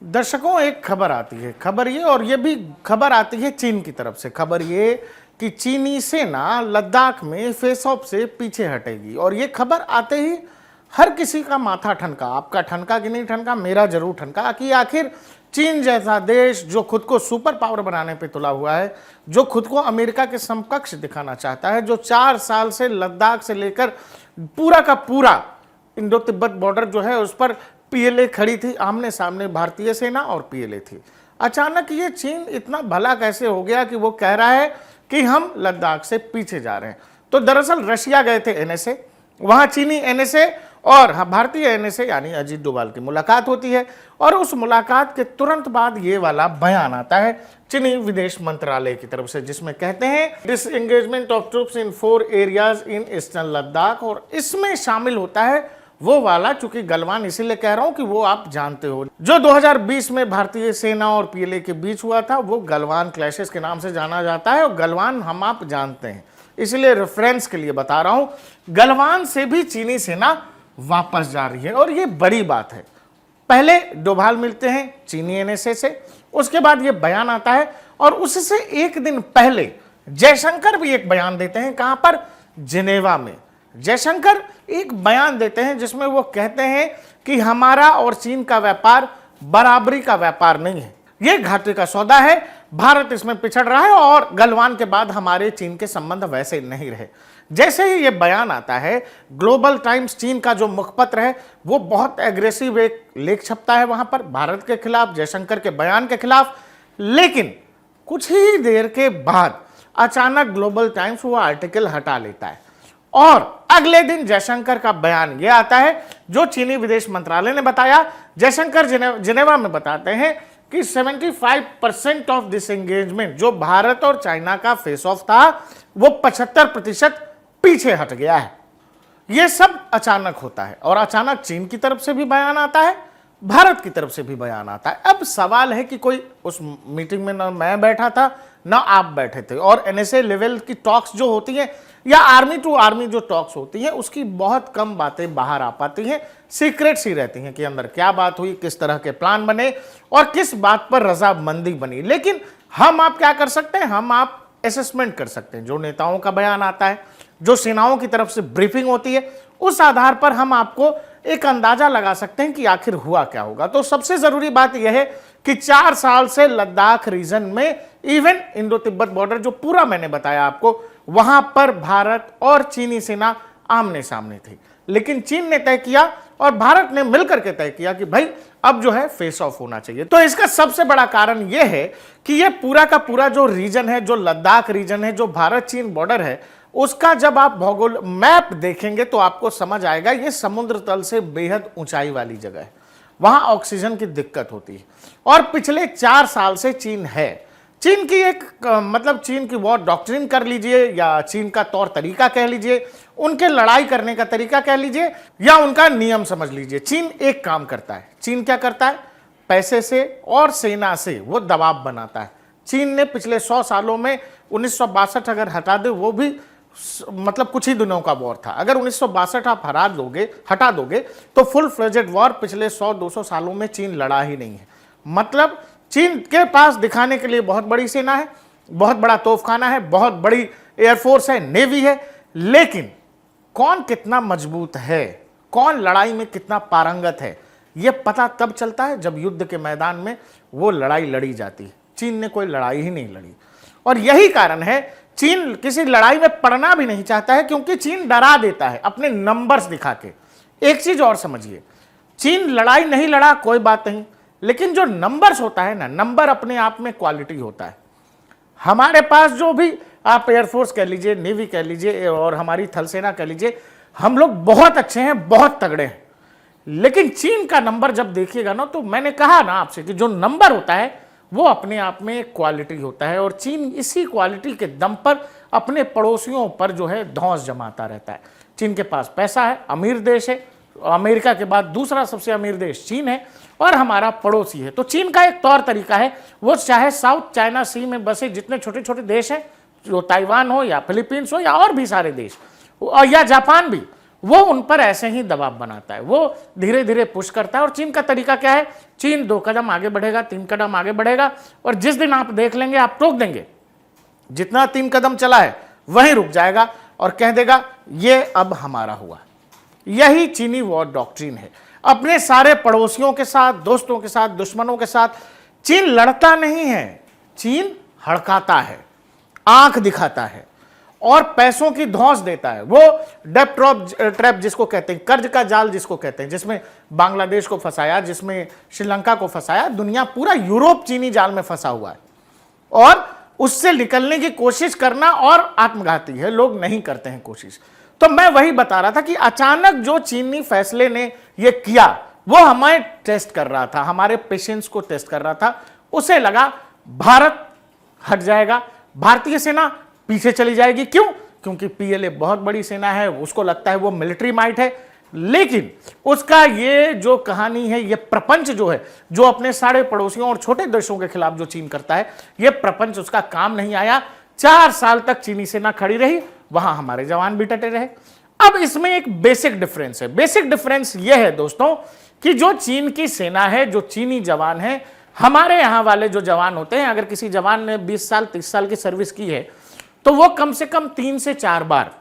दर्शकों, एक खबर आती है, खबर ये, और ये भी खबर आती है चीन की तरफ से। खबर ये कि चीनी सेना लद्दाख में फेस ऑफ से पीछे हटेगी, और ये खबर आते ही हर किसी का माथा ठनका। आपका ठनका कि नहीं ठनका? मेरा जरूर ठनका कि आखिर चीन जैसा देश जो खुद को सुपर पावर बनाने पे तुला हुआ है, जो खुद को अमेरिका के समकक्ष दिखाना चाहता है, जो 4 साल से लद्दाख से लेकर पूरा का पूरा इंडो तिब्बत बॉर्डर जो है उस पर पीएलए खड़ी थी, आमने सामने भारतीय सेना और पीएलए थी। अचानक ये चीन इतना भला कैसे हो गया कि वो कह रहा है कि हम लद्दाख से पीछे जा रहे हैं? तो दरअसल रशिया गए थे एनएसए, वहां चीनी एनएसए और भारतीय एनएसए यानी अजीत डोभाल की मुलाकात होती है, और उस मुलाकात के तुरंत बाद ये वाला बयान आता है चीनी विदेश मंत्रालय की तरफ से, जिसमें कहते हैं disengagement of troops in 4 areas in eastern Ladakh. और इसमें शामिल होता है वो वाला, चूंकि गलवान इसीलिए कह रहा हूं कि वो आप जानते हो, जो 2020 में भारतीय सेना और पीएलए के बीच हुआ था, वो गलवान क्लैशेस के नाम से जाना जाता है। और गलवान हम आप जानते हैं, इसलिए रेफरेंस के लिए बता रहा हूं। गलवान से भी चीनी सेना वापस जा रही है, और ये बड़ी बात है। पहले डोभाल मिलते हैं चीनी एनएसए से, उसके बाद ये बयान आता है, और उससे एक दिन पहले जयशंकर भी एक बयान देते हैं। कहां पर? जिनेवा में। जयशंकर एक बयान देते हैं जिसमें वो कहते हैं कि हमारा और चीन का व्यापार बराबरी का व्यापार नहीं है, ये घाटे का सौदा है, भारत इसमें पिछड़ रहा है, और गलवान के बाद हमारे चीन के संबंध वैसे नहीं रहे। जैसे ही ये बयान आता है, ग्लोबल टाइम्स चीन का जो मुखपत्र है वो बहुत एग्रेसिव एक लेख छपता है वहां पर भारत के खिलाफ, जयशंकर के बयान के खिलाफ। लेकिन कुछ ही देर के बाद अचानक ग्लोबल टाइम्स वो आर्टिकल हटा लेता है, और अगले दिन जयशंकर का बयान ये आता है जो चीनी विदेश मंत्रालय ने बताया। जयशंकर जिनेवा में बताते हैं कि 75% ऑफ दिस एंगेजमेंट, जो भारत और चाइना का फेस ऑफ था, वो 75% पीछे हट गया है। ये सब अचानक होता है, और अचानक चीन की तरफ से भी बयान आता है, भारत की तरफ से भी बयान आता है। अब सवाल है कि कोई उस मीटिंग में ना मैं बैठा था ना आप बैठे थे, और एनएसए लेवल की टॉक्स जो होती हैं या आर्मी टू आर्मी जो टॉक्स होती हैं, उसकी बहुत कम बातें बाहर आ पाती हैं, सीक्रेट्स ही रहती हैं कि अंदर क्या बात हुई, किस तरह के प्लान बने और किस बात पर रजामंदी बनी। लेकिन हम आप क्या कर सकते हैं? हम आप असेसमेंट कर सकते हैं। जो नेताओं का बयान आता है, जो सेनाओं की तरफ से ब्रीफिंग होती है, उस आधार पर हम आपको एक अंदाजा लगा सकते हैं कि आखिर हुआ क्या होगा। तो सबसे जरूरी बात यह है कि 4 साल से लद्दाख रीजन में, इवन इंडो तिब्बत बॉर्डर जो पूरा मैंने बताया आपको, वहां पर भारत और चीनी सेना आमने सामने थी। लेकिन चीन ने तय किया और भारत ने मिलकर के तय किया कि भाई अब जो है फेस ऑफ होना चाहिए। तो इसका सबसे बड़ा कारण यह है कि यह पूरा का पूरा जो रीजन है, जो लद्दाख रीजन है, जो भारत चीन बॉर्डर है, उसका जब आप भौगोल मैप देखेंगे तो आपको समझ आएगा ये समुद्र तल से बेहद ऊंचाई वाली जगह है, वहां ऑक्सीजन की दिक्कत होती है। और पिछले 4 साल से चीन है, चीन की एक मतलब चीन की वॉर डॉक्ट्रिन कर लीजिए, या चीन का तौर तरीका कह लीजिए, उनके लड़ाई करने का तरीका कह लीजिए, या उनका नियम समझ लीजिए। चीन एक काम करता है। चीन क्या करता है? पैसे से और सेना से वो दबाव बनाता है। चीन ने पिछले 100 सालों में 1962 अगर हटा दे, वो भी मतलब कुछ ही दिनों का वॉर था। अगर 1962 आप हटा दोगे तो फुल फ्लेजेड वॉर पिछले 100-200 सालों में चीन लड़ा ही नहीं है। मतलब चीन के पास दिखाने के लिए बहुत बड़ी सेना है, बहुत बड़ा तोपखाना है, बहुत बड़ी एयरफोर्स है, नेवी है, लेकिन कौन कितना मजबूत है, कौन लड़ाई में कितना पारंगत है, यह पता तब चलता है जब युद्ध के मैदान में वो लड़ाई लड़ी जाती है। चीन ने कोई लड़ाई ही नहीं लड़ी, और यही कारण है चीन किसी लड़ाई में पड़ना भी नहीं चाहता है, क्योंकि चीन डरा देता है अपने नंबर्स दिखा के। एक चीज और समझिए, चीन लड़ाई नहीं लड़ा कोई बात नहीं, लेकिन जो नंबर्स होता है ना, नंबर अपने आप में क्वालिटी होता है। हमारे पास जो भी आप एयरफोर्स कह लीजिए, नेवी कह लीजिए, और हमारी थल सेना कह लीजिए, हम लोग बहुत अच्छे हैं, बहुत तगड़े हैं। लेकिन चीन का नंबर जब देखिएगा ना, तो मैंने कहा ना आपसे कि जो नंबर होता है वो अपने आप में एक क्वालिटी होता है, और चीन इसी क्वालिटी के दम पर अपने पड़ोसियों पर जो है धौंस जमाता रहता है। चीन के पास पैसा है, अमीर देश है, अमेरिका के बाद दूसरा सबसे अमीर देश चीन है, और हमारा पड़ोसी है। तो चीन का एक तौर तरीका है, वो चाहे साउथ चाइना सी में बसे जितने छोटे छोटे देश हैं, जो ताइवान हो या फिलीपींस हो या और भी सारे देश, या जापान भी, वो उन पर ऐसे ही दबाव बनाता है, वो धीरे धीरे पुश करता है। और चीन का तरीका क्या है, चीन 2 कदम आगे बढ़ेगा, 3 कदम आगे बढ़ेगा, और जिस दिन आप देख लेंगे आप टोक देंगे, जितना 3 कदम चला है वहीं रुक जाएगा और कह देगा ये अब हमारा हुआ। यही चीनी वॉर डॉक्ट्रिन है। अपने सारे पड़ोसियों के साथ, दोस्तों के साथ, दुश्मनों के साथ चीन लड़ता नहीं है, चीन हड़काता है, आंख दिखाता है और पैसों की धौंस देता है। वो डेब्ट ट्रैप जिसको कहते हैं, कर्ज का जाल जिसको कहते हैं, जिसमें बांग्लादेश को फंसाया, जिसमें श्रीलंका को फंसाया, दुनिया पूरा यूरोप चीनी जाल में फंसा हुआ है और उससे निकलने की कोशिश करना और आत्मघाती है, लोग नहीं करते हैं कोशिश। तो मैं वही बता रहा था कि अचानक जो चीनी फैसले ने ये किया वो हमें टेस्ट कर रहा था, हमारे पेशेंस को टेस्ट कर रहा था। उसे लगा भारत हट जाएगा, भारतीय सेना पीछे चली जाएगी। क्यों? क्योंकि पीएलए बहुत बड़ी सेना है, उसको लगता है वो मिलिट्री माइट है। लेकिन उसका ये जो कहानी है, ये प्रपंच जो है, जो अपने सारे पड़ोसियों और छोटे देशों के खिलाफ जो चीन करता है, ये प्रपंच उसका काम नहीं आया। 4 साल तक चीनी सेना खड़ी रही, वहां हमारे जवान भी डटे रहे। अब इसमें एक बेसिक डिफरेंस है। बेसिक डिफरेंस यह है दोस्तों कि जो चीन की सेना है, जो चीनी जवान है, हमारे यहां वाले जो जवान होते हैं, अगर किसी जवान ने 20 साल 30 साल की सर्विस की है तो वो कम से कम 3 से 4 बार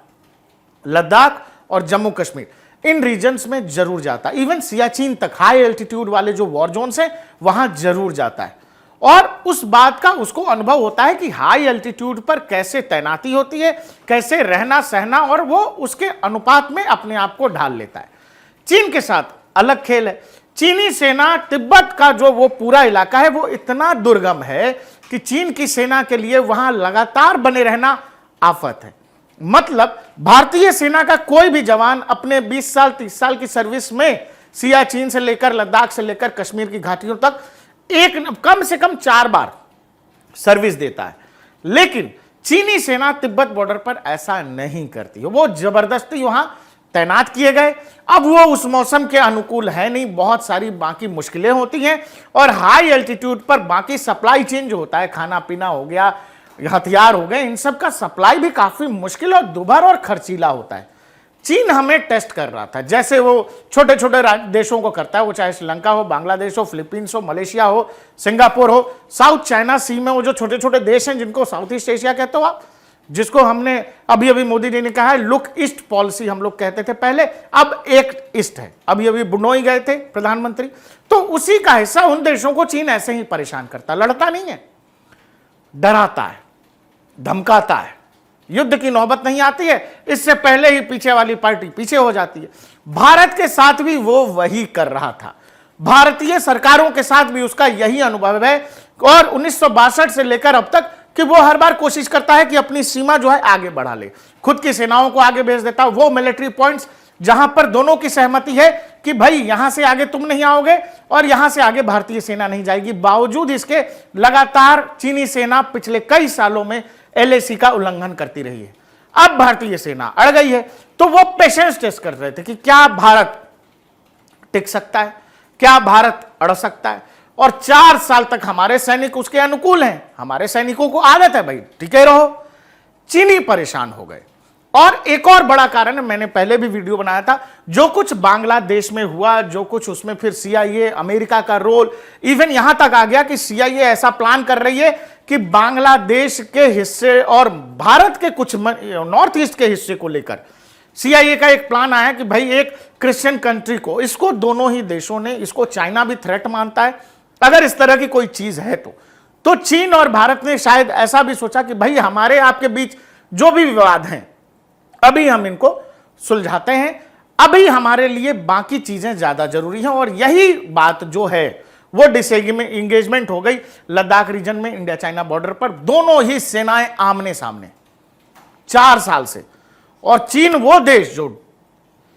लद्दाख और जम्मू कश्मीर इन रीजन्स में जरूर जाता है। इवन सियाचिन तक, हाई एल्टीट्यूड वाले जो वॉर जोन्स हैं वहां जरूर जाता है और उस बात का उसको अनुभव होता है कि हाई एल्टीट्यूड पर कैसे तैनाती होती है, कैसे रहना सहना, और वो उसके अनुपात में अपने आप को ढाल लेता है। चीन के साथ अलग खेल है। चीनी सेना, तिब्बत का जो वो पूरा इलाका है वो इतना दुर्गम है कि चीन की सेना के लिए वहां लगातार बने रहना आफत है। मतलब भारतीय सेना का कोई भी जवान अपने 20 साल 30 साल की सर्विस में सियाचिन से लेकर लद्दाख से लेकर कश्मीर की घाटियों तक कम से कम 4 बार सर्विस देता है। लेकिन चीनी सेना तिब्बत बॉर्डर पर ऐसा नहीं करती है, वो जबरदस्ती वहां तैनात किए गए। अब वो उस मौसम के अनुकूल है नहीं, बहुत सारी बाकी मुश्किलें होती हैं और हाई एल्टीट्यूड पर बाकी सप्लाई चेन जो होता है, खाना पीना हो गया, हथियार हो गए, इन सब का सप्लाई भी काफी मुश्किल और दुभर और खर्चीला होता है। चीन हमें टेस्ट कर रहा था, जैसे वो छोटे छोटे देशों को करता है, वो चाहे श्रीलंका हो, बांग्लादेश हो, फिलीपींस हो, मलेशिया हो, सिंगापुर हो, साउथ चाइना सी में वो जो छोटे छोटे देश हैं जिनको साउथ ईस्ट एशिया कहते हो आप, जिसको हमने अभी अभी मोदी जी ने कहा है लुक ईस्ट पॉलिसी हम लोग कहते थे पहले, अब एक ईस्ट है। अभी अभी बुनोई गए थे प्रधानमंत्री, तो उसी का हिस्सा उन देशों को चीन ऐसे ही परेशान करता, लड़ता नहीं है, डराता है, धमकाता है। युद्ध की नौबत नहीं आती है, इससे पहले ही पीछे वाली पार्टी पीछे हो जाती है। भारत के साथ भी वो वही कर रहा था, भारतीय सरकारों के साथ भी उसका यही अनुभव है और 1962 से लेकर अब तक कि वो हर बार कोशिश करता है कि अपनी सीमा जो है आगे बढ़ा ले, खुद की सेनाओं को आगे भेज देता। वो मिलिट्री पॉइंट्स जहां पर दोनों की सहमति है कि भाई यहां से आगे तुम नहीं आओगे और यहां से आगे भारतीय सेना नहीं जाएगी, बावजूद इसके लगातार चीनी सेना पिछले कई सालों में एलएसी का उल्लंघन करती रही है। अब भारतीय सेना अड़ गई है, तो वो पेशेंस टेस्ट कर रहे थे कि क्या भारत टिक सकता है, क्या भारत अड़ सकता है। और 4 साल तक हमारे सैनिक उसके अनुकूल हैं, हमारे सैनिकों को आदत है भाई टिके रहो। चीनी परेशान हो गए। और एक और बड़ा कारण है, मैंने पहले भी वीडियो बनाया था, जो कुछ बांग्लादेश में हुआ, जो कुछ उसमें फिर सीआईए, अमेरिका का रोल, इवन यहां तक आ गया कि सीआईए ऐसा प्लान कर रही है कि बांग्लादेश के हिस्से और भारत के कुछ नॉर्थ ईस्ट के हिस्से को लेकर सीआईए का एक प्लान आया कि भाई एक क्रिश्चियन कंट्री को, इसको दोनों ही देशों ने, इसको चाइना भी थ्रेट मानता है अगर इस तरह की कोई चीज है तो चीन और भारत ने शायद ऐसा भी सोचा कि भाई हमारे आपके बीच जो भी विवाद हैं अभी हम इनको सुलझाते हैं, अभी हमारे लिए बाकी चीजें ज्यादा जरूरी हैं। और यही बात जो है वो डिसएंगेजमेंट हो गई लद्दाख रीजन में, इंडिया चाइना बॉर्डर पर दोनों ही सेनाएं आमने सामने 4 साल से। और चीन वो देश जो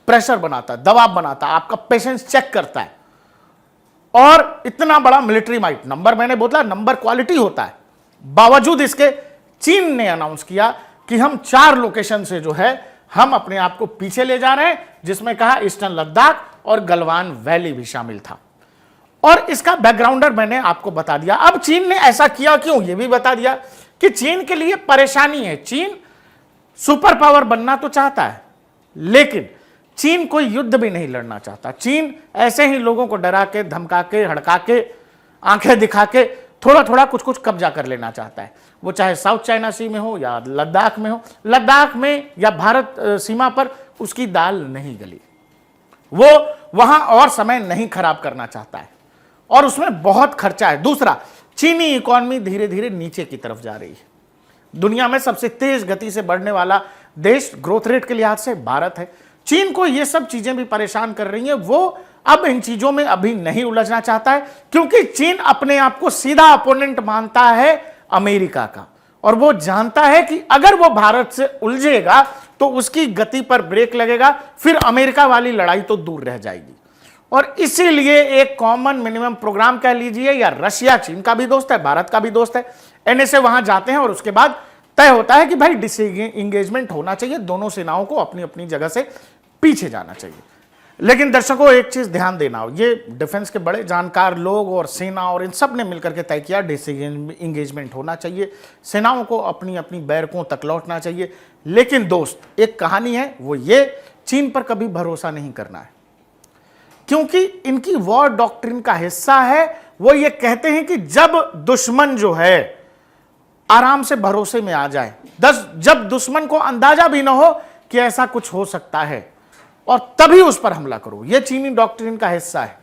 प्रेशर बनाता, दबाव बनाता, आपका पेशेंस चेक करता है और इतना बड़ा मिलिट्री माइट, नंबर मैंने बोला नंबर क्वालिटी होता है, बावजूद इसके चीन ने अनाउंस किया कि हम 4 लोकेशन से जो है हम अपने आप को पीछे ले जा रहे हैं, जिसमें कहा ईस्टर्न लद्दाख और गलवान वैली भी शामिल था। और इसका बैकग्राउंडर मैंने आपको बता दिया। अब चीन ने ऐसा किया क्यों, यह भी बता दिया कि चीन के लिए परेशानी है। चीन सुपर पावर बनना तो चाहता है, लेकिन चीन कोई युद्ध भी नहीं लड़ना चाहता। चीन ऐसे ही लोगों को डरा के, धमका के, हड़का के, आंखें दिखा के थोड़ा थोड़ा कुछ कुछ कब्जा कर लेना चाहता है। वो चाहे साउथ चाइना सी में हो या लद्दाख में हो। लद्दाख में या भारत सीमा पर उसकी दाल नहीं गली। वो वहां और समय नहीं खराब करना चाहता है और उसमें बहुत खर्चा है। दूसरा, चीनी इकोनॉमी धीरे धीरे नीचे की तरफ जा रही है। दुनिया में सबसे तेज गति से बढ़ने वाला देश ग्रोथ रेट के लिहाज से भारत है। चीन को ये सब चीजें भी परेशान कर रही हैं। वो अब इन चीजों में अभी नहीं उलझना चाहता है, क्योंकि चीन अपने आप को सीधा अपोनेंट मानता है अमेरिका का, और वो जानता है कि अगर वो भारत से उलझेगा तो उसकी गति पर ब्रेक लगेगा, फिर अमेरिका वाली लड़ाई तो दूर रह जाएगी। और इसीलिए एक कॉमन मिनिमम प्रोग्राम कह लीजिए, या रशिया चीन का भी दोस्त है, भारत का भी दोस्त है, एनएसए वहां जाते हैं और उसके बाद तय होता है कि भाई डिसएंगेजमेंट होना चाहिए, दोनों सेनाओं को अपनी अपनी जगह से पीछे जाना चाहिए। लेकिन दर्शकों, एक चीज ध्यान देना, ये डिफेंस के बड़े जानकार लोग और सेना और इन सब ने मिलकर के तय किया डिसएंगेजमेंट होना चाहिए, सेनाओं को अपनी अपनी बैरकों तक लौटना चाहिए। लेकिन दोस्त, एक कहानी है, वो ये, चीन पर कभी भरोसा नहीं करना है, क्योंकि इनकी वॉर डॉक्ट्रिन का हिस्सा है। वो ये कहते हैं कि जब दुश्मन जो है आराम से भरोसे में आ जाए, जब दुश्मन को अंदाजा भी ना हो कि ऐसा कुछ हो सकता है, और तभी उस पर हमला करो। यह चीनी डॉक्ट्रिन का हिस्सा है।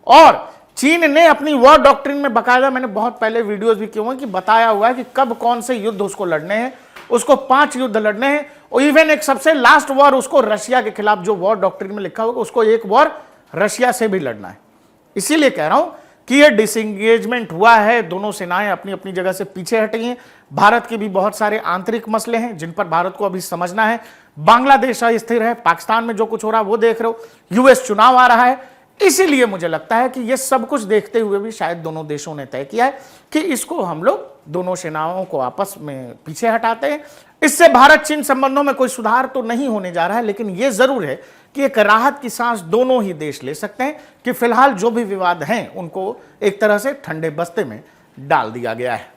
और चीन ने अपनी वॉर डॉक्ट्रिन में बकायदा, मैंने बहुत पहले वीडियोस भी किए हुए कि बताया हुआ है कि कब कौन से युद्ध उसको लड़ने हैं। उसको 5 युद्ध लड़ने हैं, और इवन एक सबसे लास्ट वॉर उसको रशिया के खिलाफ, जो वॉर डॉक्ट्रिन में लिखा होगा, उसको एक वॉर रशिया से भी लड़ना है। इसीलिए कह रहा हूं कि यह डिसएंगेजमेंट हुआ है, दोनों सेनाएं अपनी अपनी जगह से पीछे हटी हैं। भारत के भी बहुत सारे आंतरिक मसले हैं जिन पर भारत को अभी समझना है। बांग्लादेश अस्थिर है, पाकिस्तान में जो कुछ हो रहा है वो देख रहे हो, यूएस चुनाव आ रहा है। इसीलिए मुझे लगता है कि यह सब कुछ देखते हुए भी शायद दोनों देशों ने तय किया है कि इसको हम लोग दोनों सेनाओं को आपस में पीछे हटाते हैं। इससे भारत चीन संबंधों में कोई सुधार तो नहीं होने जा रहा है, लेकिन यह जरूर है कि एक राहत की सांस दोनों ही देश ले सकते हैं कि फिलहाल जो भी विवाद हैं उनको एक तरह से ठंडे बस्ते में डाल दिया गया है।